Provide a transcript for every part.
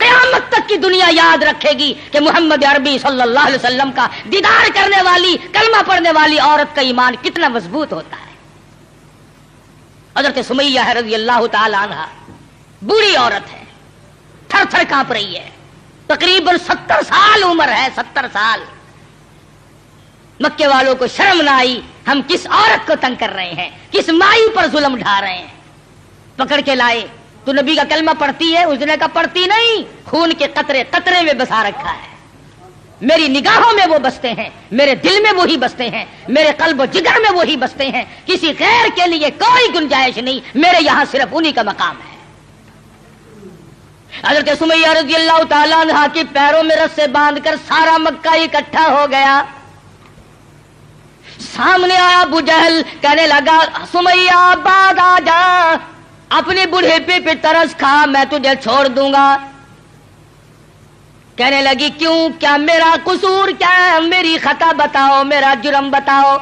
قیامت تک کی دنیا یاد رکھے گی کہ محمد عربی صلی اللہ علیہ وسلم کا دیدار کرنے والی کلمہ پڑھنے والی عورت کا ایمان کتنا مضبوط ہوتا ہے. حضرت سمیہ ہے رضی اللہ تعالی عنہ، بوڑھی عورت ہے، تھر تھر کانپ رہی ہے، تقریباً 70 سال عمر ہے، 70 سال. مکے والوں کو شرم نہ آئی، ہم کس عورت کو تنگ کر رہے ہیں، کس مائی پر ظلم ڈھا رہے ہیں. پکڑ کے لائے، تو نبی کا کلمہ پڑھتی ہے؟ اس نے کہا پڑھتی نہیں، خون کے قطرے قطرے میں بسا رکھا ہے. میری نگاہوں میں وہ بستے ہیں، میرے دل میں وہی بستے ہیں، میرے قلب و جگر میں وہی بستے ہیں، کسی غیر کے لیے کوئی گنجائش نہیں، میرے یہاں صرف انہی کا مقام ہے. حضرت سمیہ رضی اللہ تعالیٰ عنہ کی پیروں میں رسے باندھ کر سارا مکہ اکٹھا ہو گیا. سامنے آیا ابو جہل، کہنے لگا سمیہ بعد آ جا، اپنے بڑھیپے پہ ترس کھا، میں تجھے چھوڑ دوں گا. کہنے لگی کیوں، کیا میرا قصور کیا ہے، میری خطا بتاؤ، میرا جرم بتاؤ.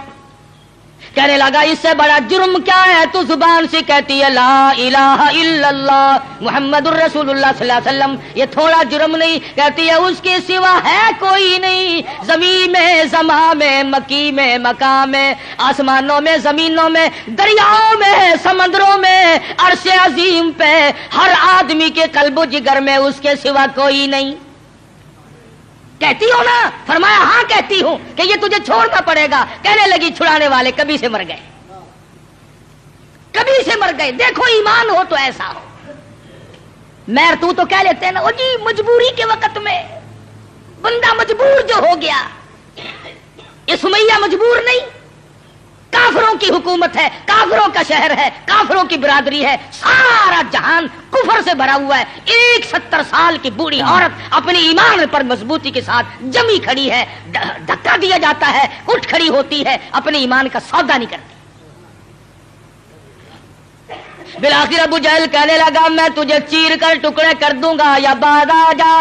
کہنے لگا اس سے بڑا جرم کیا ہے، تو زبان سے کہتی ہے لا الہ الا اللہ محمد الرسول اللہ صلی اللہ علیہ وسلم، یہ تھوڑا جرم نہیں. کہتی ہے اس کے سوا ہے کوئی نہیں، زمین میں، زمان میں، مکی میں، مکان میں، آسمانوں میں، زمینوں میں، دریاؤں میں، سمندروں میں، عرش عظیم پہ، ہر آدمی کے قلب و جگر میں اس کے سوا کوئی نہیں. کہتی ہو نا؟ فرمایا ہاں کہتی ہوں کہ یہ تجھے چھوڑنا پڑے گا. کہنے لگی چھڑانے والے کبھی سے مر گئے، کبھی سے مر گئے. دیکھو ایمان ہو تو ایسا ہو. میر تو کہہ لیتے ہیں نا، او جی مجبوری کے وقت میں بندہ مجبور جو ہو گیا. یہ سمیہ مجبور نہیں، کافروں کی حکومت ہے، کافروں کا شہر ہے، کافروں کی برادری ہے، سارا جہان کفر سے بھرا ہوا ہے. ایک 70 سال کی بوڑھی عورت اپنے ایمان پر مضبوطی کے ساتھ جمی کھڑی ہے، دھکا دیا جاتا ہے، اٹھ کھڑی ہوتی ہے، اپنے ایمان کا سودا نہیں کرتی. بالآخر ابو جہل کہنے لگا میں تجھے چیر کر ٹکڑے کر دوں گا یا بعد آ جا.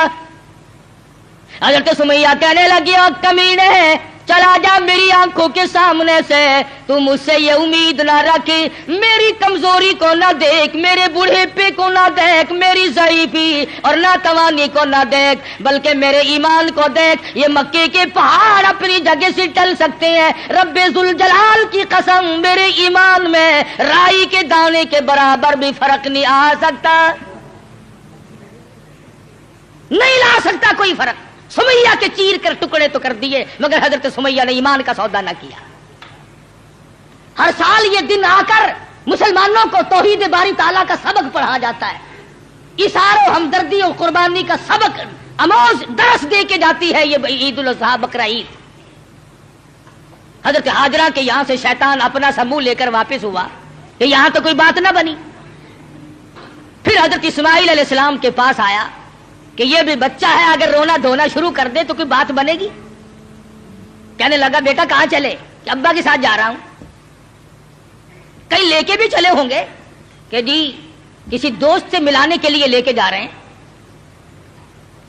حضرت سمیہ کہنے لگی او کمینے، چلا جا میری آنکھوں کے سامنے سے، تو مجھ سے یہ امید نہ رکھ، میری کمزوری کو نہ دیکھ، میرے بوڑھیپے کو نہ دیکھ، میری ضعیفی اور ناتوانی کو نہ دیکھ، بلکہ میرے ایمان کو دیکھ. یہ مکے کے پہاڑ اپنی جگہ سے ٹل سکتے ہیں، رب ذوالجلال کی قسم میرے ایمان میں رائی کے دانے کے برابر بھی فرق نہیں آ سکتا، نہیں لا سکتا کوئی فرق. سمیہ کے چیر کر ٹکڑے تو کر دیے، مگر حضرت سمیہ نے ایمان کا سودا نہ کیا. ہر سال یہ دن آ کر مسلمانوں کو توحید باری تعالیٰ کا سبق پڑھا جاتا ہے، ایثار و ہمدردی اور قربانی کا سبق آموز درس دے کے جاتی ہے یہ عید الاضحیٰ بقرہ عید. حضرت ہاجرہ کے یہاں سے شیطان اپنا سا منہ لے کر واپس ہوا کہ یہاں تو کوئی بات نہ بنی. پھر حضرت اسماعیل علیہ السلام کے پاس آیا کہ یہ بھی بچہ ہے، اگر رونا دھونا شروع کر دے تو کوئی بات بنے گی. کہنے لگا بیٹا کہاں چلے؟ کہ ابا کے ساتھ جا رہا ہوں. کہیں لے کے بھی چلے ہوں گے کہ جی کسی دوست سے ملانے کے لیے لے کے جا رہے ہیں.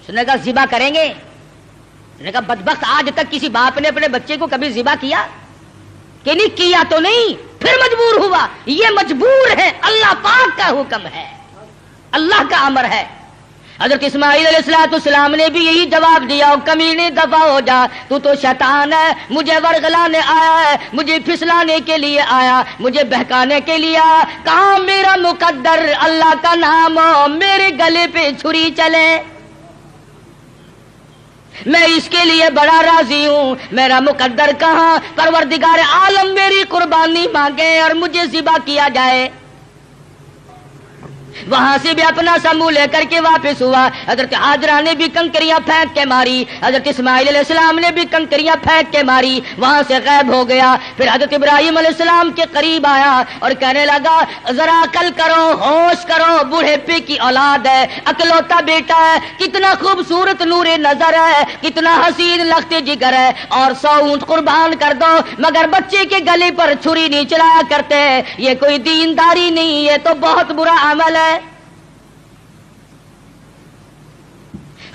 اس نے کہا ذبح کریں گے؟ اس نے کہا بدبخت آج تک کسی باپ نے اپنے بچے کو کبھی ذبح کیا؟ کہ نہیں کیا تو نہیں، پھر مجبور ہوا. یہ مجبور ہے، اللہ پاک کا حکم ہے، اللہ کا امر ہے. حضرت اسماعیل علیہ السلام نے بھی یہی جواب دیا، کمینے دفع ہو جا، تو شیطان ہے، مجھے ورغلانے آیا ہے، مجھے پھسلانے کے لیے آیا، مجھے بہکانے کے لیے آیا. کہاں میرا مقدر اللہ کا نام ہو، میرے گلے پہ چھری چلے، میں اس کے لیے بڑا راضی ہوں. میرا مقدر کہاں، پروردگار عالم میری قربانی مانگے اور مجھے ذبح کیا جائے. وہاں سے بھی اپنا سمو لے کر کے واپس ہوا. حضرت ہاجرہ نے بھی کنکریاں پھینک کے ماری، حضرت اسماعیل علیہ السلام نے بھی کنکریاں پھینک کے ماری، وہاں سے غائب ہو گیا. پھر حضرت ابراہیم علیہ السلام کے قریب آیا اور کہنے لگا ذرا عقل کرو، ہوش کرو، بوڑھیپے کی اولاد ہے، اکلوتا بیٹا ہے، کتنا خوبصورت نور نظر ہے، کتنا حسین لخت جگر ہے، اور 100 اونٹ قربان کر دو مگر بچے کے گلے پر چھری نہیں چلایا کرتے. یہ کوئی دینداری نہیں، یہ تو بہت برا عمل ہے.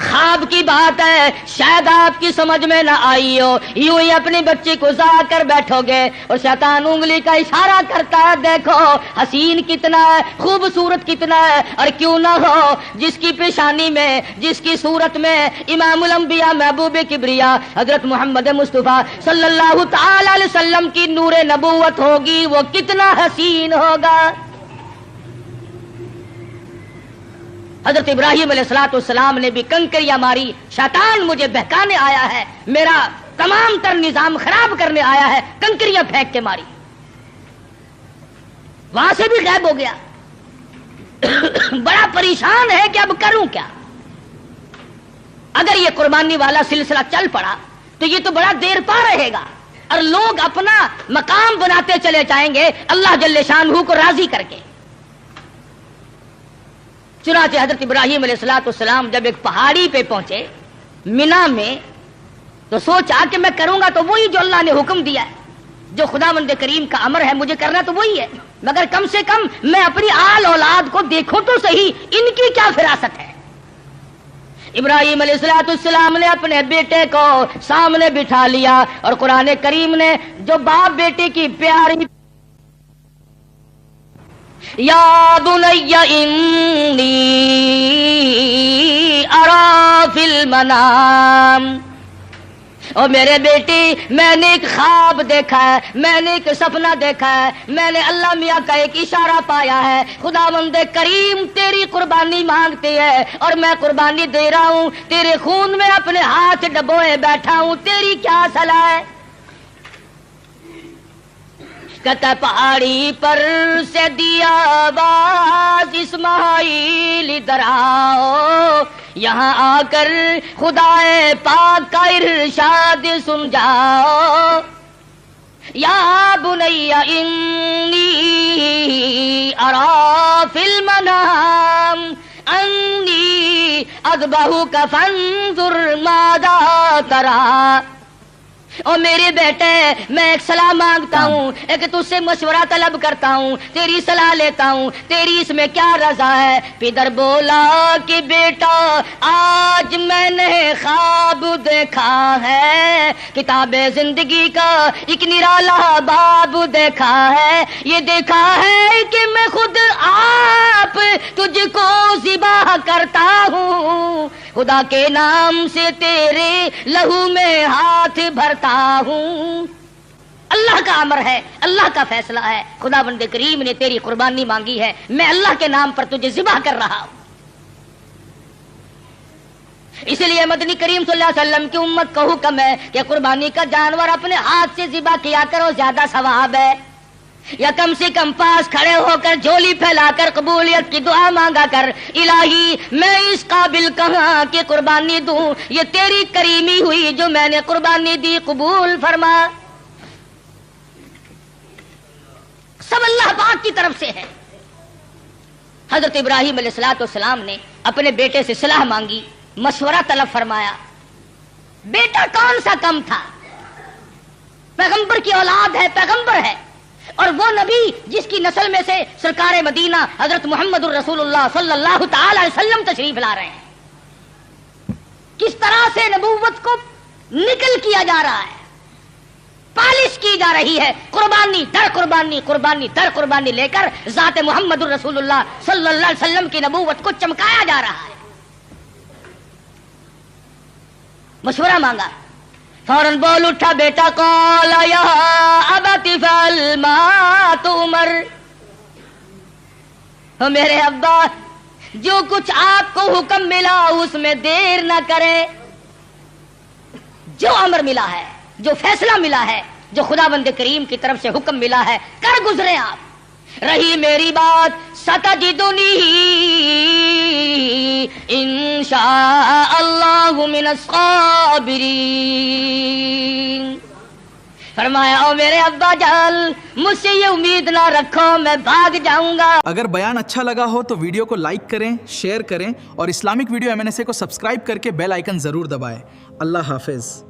خواب کی بات ہے، شاید آپ کی سمجھ میں نہ آئی ہو، یوں ہی اپنی بچی کو ذا کر بیٹھو گے اور شیطان انگلی کا اشارہ کرتا ہے، دیکھو حسین کتنا ہے، خوبصورت کتنا ہے، اور کیوں نہ ہو جس کی پیشانی میں، جس کی صورت میں امام الانبیاء محبوب کبریا حضرت محمد مصطفیٰ صلی اللہ تعالی علیہ وسلم کی نور نبوت ہوگی، وہ کتنا حسین ہوگا۔ حضرت ابراہیم علیہ السلام نے بھی کنکریاں ماری، شیطان مجھے بہکانے آیا ہے، میرا تمام تر نظام خراب کرنے آیا ہے، کنکریاں پھینک کے ماری، وہاں سے بھی غائب ہو گیا۔ بڑا پریشان ہے کہ اب کروں کیا؟ اگر یہ قربانی والا سلسلہ چل پڑا تو یہ تو بڑا دیر پا رہے گا اور لوگ اپنا مقام بناتے چلے جائیں گے اللہ جل شانہ کو راضی کر کے۔ چنانچہ حضرت ابراہیم علیہ السلام جب ایک پہاڑی پہ پہنچے مینا میں تو سوچا کہ میں کروں گا تو وہی جو اللہ نے حکم دیا ہے، جو خداوند کریم کا امر ہے مجھے کرنا تو وہی ہے، مگر کم سے کم میں اپنی آل اولاد کو دیکھوں تو صحیح، ان کی کیا فراست ہے۔ ابراہیم علیہ السلام نے اپنے بیٹے کو سامنے بٹھا لیا اور قرآن کریم نے جو باپ بیٹے کی پیاری یا بنی انی ارا فی المنام، اور میرے بیٹی میں نے ایک خواب دیکھا ہے، میں نے ایک سپنا دیکھا ہے، میں نے اللہ میاں کا ایک اشارہ پایا ہے، خداوند کریم تیری قربانی مانگتی ہے اور میں قربانی دے رہا ہوں، تیرے خون میں اپنے ہاتھ ڈبوئے بیٹھا ہوں، تیری کیا صلاح ہے؟ کہتا پہاڑی پر سے دیا آواز اسماعیل ادھر آؤ، یہاں آ کر خدائے پاک کا ارشاد سن جاؤ، یا بنی انی ارا فی المنام انی اذبحک فانظر ماذا تری، اور میرے بیٹے میں ایک صلاح مانگتا ہوں، ایک تجھ سے مشورہ طلب کرتا ہوں، تیری صلاح لیتا ہوں، تیری اس میں کیا رضا ہے؟ پدر بولا کہ بیٹا آج میں نے خواب دیکھا ہے، کتاب زندگی کا ایک نرالا باب دیکھا ہے، یہ دیکھا ہے کہ میں خود آپ تجھ کو ذبح کرتا ہوں، خدا کے نام سے تیرے لہو میں ہاتھ بھرتا ہوں۔ اللہ کا امر ہے، اللہ کا فیصلہ ہے، خداوند کریم نے تیری قربانی مانگی ہے، میں اللہ کے نام پر تجھے ذبح کر رہا ہوں۔ اس لیے مدنی کریم صلی اللہ علیہ وسلم کی امت کو حکم ہے کہ قربانی کا جانور اپنے ہاتھ سے ذبح کیا کرو، زیادہ ثواب ہے، یا کم سے کم پاس کھڑے ہو کر جھولی پھیلا کر قبولیت کی دعا مانگا کر، الہی میں اس قابل کہاں کہ قربانی دوں، یہ تیری کریمی ہوئی جو میں نے قربانی دی، قبول فرما۔ سب اللہ پاک کی طرف سے ہے۔ حضرت ابراہیم علیہ السلام نے اپنے بیٹے سے صلاح مانگی، مشورہ طلب فرمایا۔ بیٹا کون سا کم تھا، پیغمبر کی اولاد ہے، پیغمبر ہے، اور وہ نبی جس کی نسل میں سے سرکار مدینہ حضرت محمد الرسول اللہ صلی اللہ تعالی علیہ وسلم تشریف لا رہے ہیں۔ کس طرح سے نبوت کو نکل کیا جا رہا ہے، پالش کی جا رہی ہے، قربانی در قربانی، قربانی در قربانی لے کر ذات محمد الرسول اللہ صلی اللہ علیہ وسلم کی نبوت کو چمکایا جا رہا ہے۔ مشورہ مانگا، فوراً بول اٹھا بیٹا، قال یا ابت افعل ما تؤمر، میرے ابا جو کچھ آپ کو حکم ملا اس میں دیر نہ کرے، جو امر ملا ہے، جو فیصلہ ملا ہے، جو خداوند کریم کی طرف سے حکم ملا ہے کر گزرے آپ۔ رہی میری بات ستجدنی انشاء اللہ من الصابرین، فرمایا او میرے ابا جان مجھ سے یہ امید نہ رکھو میں بھاگ جاؤں گا۔ اگر بیان اچھا لگا ہو تو ویڈیو کو لائک کریں، شیئر کریں اور اسلامک ویڈیو MNSA کو سبسکرائب کر کے بیل آئیکن ضرور دبائیں۔ اللہ حافظ۔